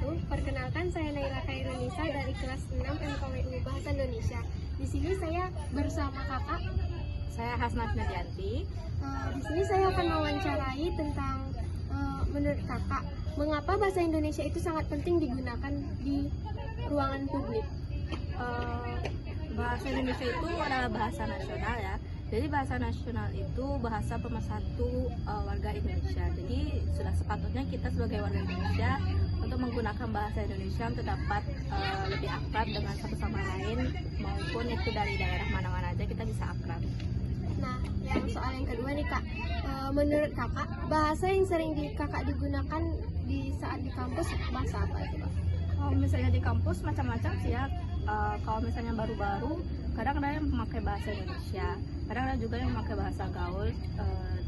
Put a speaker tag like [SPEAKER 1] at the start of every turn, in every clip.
[SPEAKER 1] wabarakatuh. Perkenalkan, saya Naira Khairunisa dari kelas 6 MKWU Bahasa Indonesia. Di sini saya bersama kakak.
[SPEAKER 2] Saya Hasnat Nadianti.
[SPEAKER 1] Di sini saya akan mewawancarai tentang menurut kakak, mengapa bahasa Indonesia itu sangat penting digunakan di ruangan publik.
[SPEAKER 2] Bahasa Indonesia itu adalah bahasa nasional ya. Jadi bahasa nasional itu bahasa pemersatu warga Indonesia. Jadi sudah sepatutnya kita sebagai warga Indonesia untuk menggunakan bahasa Indonesia untuk dapat lebih akrab dengan satu sama lain, maupun itu dari daerah mana-mana aja kita bisa akrab.
[SPEAKER 1] Nah, yang soal yang kedua nih kak, menurut kakak bahasa yang sering kakak digunakan di saat di kampus bahasa apa itu kak?
[SPEAKER 2] Kalau misalnya di kampus macam-macam sih ya. Kalau misalnya baru-baru, kadang ada yang memakai bahasa Indonesia, kadang ada juga yang memakai bahasa gaul,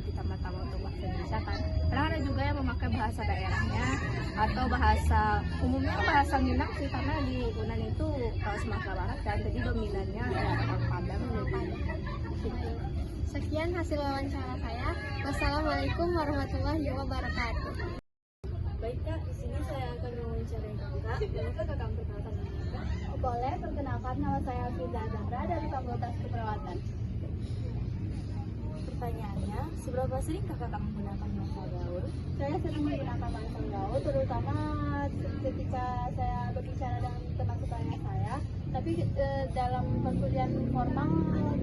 [SPEAKER 2] ditambah-tambah untuk bahasa Indonesia kan. Kadang ada juga yang memakai bahasa daerahnya atau bahasa umumnya bahasa Minang sih, karena di Unan itu Sumatera Barat kan, jadi dominannya ada orang Padang gitu.
[SPEAKER 1] Sekian hasil wawancara saya. Wassalamualaikum warahmatullahi wabarakatuh.
[SPEAKER 2] Baik kak, di sini saya akan mewawancarai kakak. Bolehkah kakak memperkenalkan diri kakak?
[SPEAKER 3] Boleh, perkenalkan nama saya Firza Zahra dari Fakultas Keperawatan.
[SPEAKER 2] Pertanyaannya, seberapa sering kakak menggunakan bahasa gaul?
[SPEAKER 3] Saya sering menggunakan bahasa gaul, terutama ketika saya berbicara dengan teman sebaya saya. Tapi dalam perkuliahan formal,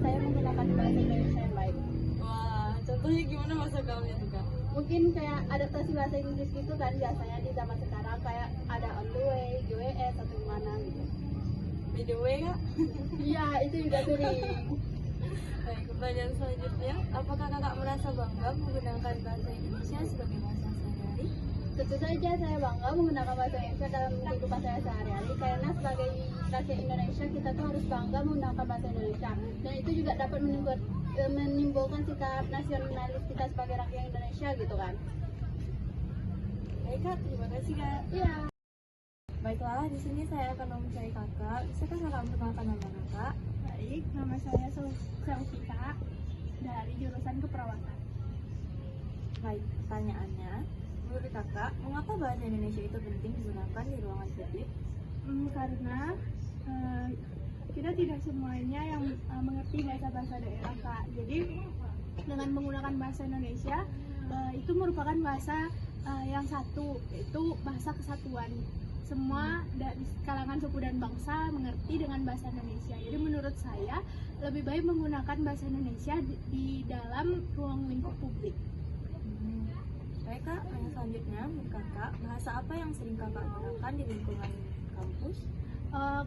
[SPEAKER 3] saya menggunakan bahasa Indonesia yang baik.
[SPEAKER 2] Wah, contohnya gimana bahasa gaulnya tuh kak?
[SPEAKER 3] Mungkin kayak adaptasi bahasa Inggris gitu kan, biasanya di zaman sekarang kayak ada on the way, GWS, atau gimana gitu.
[SPEAKER 2] By the way kak?
[SPEAKER 3] Iya, itu juga sering.
[SPEAKER 2] Baik, pertanyaan selanjutnya, apakah kakak merasa bangga menggunakan bahasa Indonesia sebagai bahasa sehari-hari?
[SPEAKER 3] Tentu saja saya bangga menggunakan bahasa Indonesia dalam kehidupan saya sehari-hari, karena sebagai rakyat Indonesia kita tuh harus bangga menggunakan bahasa Indonesia, dan itu juga dapat menimbulkan sikap nasionalis kita sebagai rakyat Indonesia gitu kan.
[SPEAKER 2] Baik kak, terima kasih kak.
[SPEAKER 3] Iya.
[SPEAKER 2] Baiklah, di sini saya akan mencari kakak. Bisakah kakak memperkenalkan nama kakak?
[SPEAKER 3] Baik, nama saya Selvika dari jurusan Keperawatan.
[SPEAKER 2] Baik, pertanyaannya, menurut kakak, mengapa bahasa Indonesia itu penting digunakan di ruangan publik?
[SPEAKER 3] Karena kita tidak semuanya yang mengerti bahasa daerah kak. Jadi dengan menggunakan bahasa Indonesia itu merupakan bahasa yang satu, yaitu bahasa kesatuan. Semua dari kalangan suku dan bangsa mengerti dengan bahasa Indonesia. Jadi menurut saya lebih baik menggunakan bahasa Indonesia di dalam ruang lingkup publik.
[SPEAKER 2] Baik kak, yang selanjutnya menurut kakak, bahasa apa yang sering kakak gunakan di lingkungan kampus?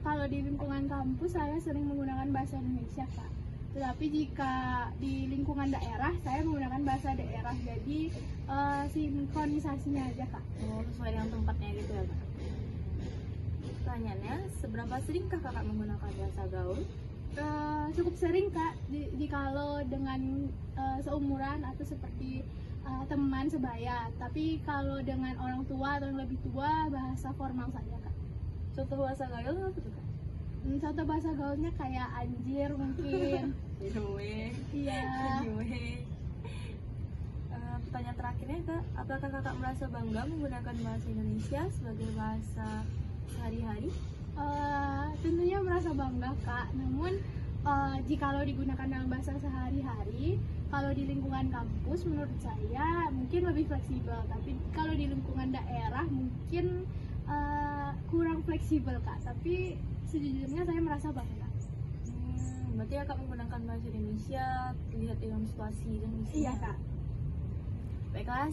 [SPEAKER 3] Kalau di lingkungan kampus saya sering menggunakan bahasa Indonesia kak. Tetapi jika di lingkungan daerah saya menggunakan bahasa daerah. Jadi sinkronisasinya aja kak.
[SPEAKER 2] Oh, sesuai dengan tempatnya gitu ya kak? Pertanyaannya, seberapa seringkah kakak menggunakan bahasa gaul?
[SPEAKER 3] Cukup sering kak, jikalau dengan seumuran atau seperti teman sebaya. Tapi kalau dengan orang tua atau yang lebih tua, bahasa formal saja kak.
[SPEAKER 2] Contoh bahasa gaul apa tuh kak?
[SPEAKER 3] Contoh bahasa gaulnya kayak anjir mungkin. Iya.
[SPEAKER 2] Pertanyaan terakhirnya kak, apakah kakak merasa bangga menggunakan bahasa Indonesia sebagai bahasa sehari-hari?
[SPEAKER 3] Tentunya merasa bangga kak. Namun jikalau digunakan dalam bahasa sehari-hari, kalau di lingkungan kampus menurut saya mungkin lebih fleksibel. Tapi kalau di lingkungan daerah mungkin kurang fleksibel kak. Tapi sejujurnya saya merasa bangga.
[SPEAKER 2] Berarti kakak menggunakan bahasa Indonesia lihat dengan situasi dan
[SPEAKER 3] Iya kak.
[SPEAKER 2] Baiklah,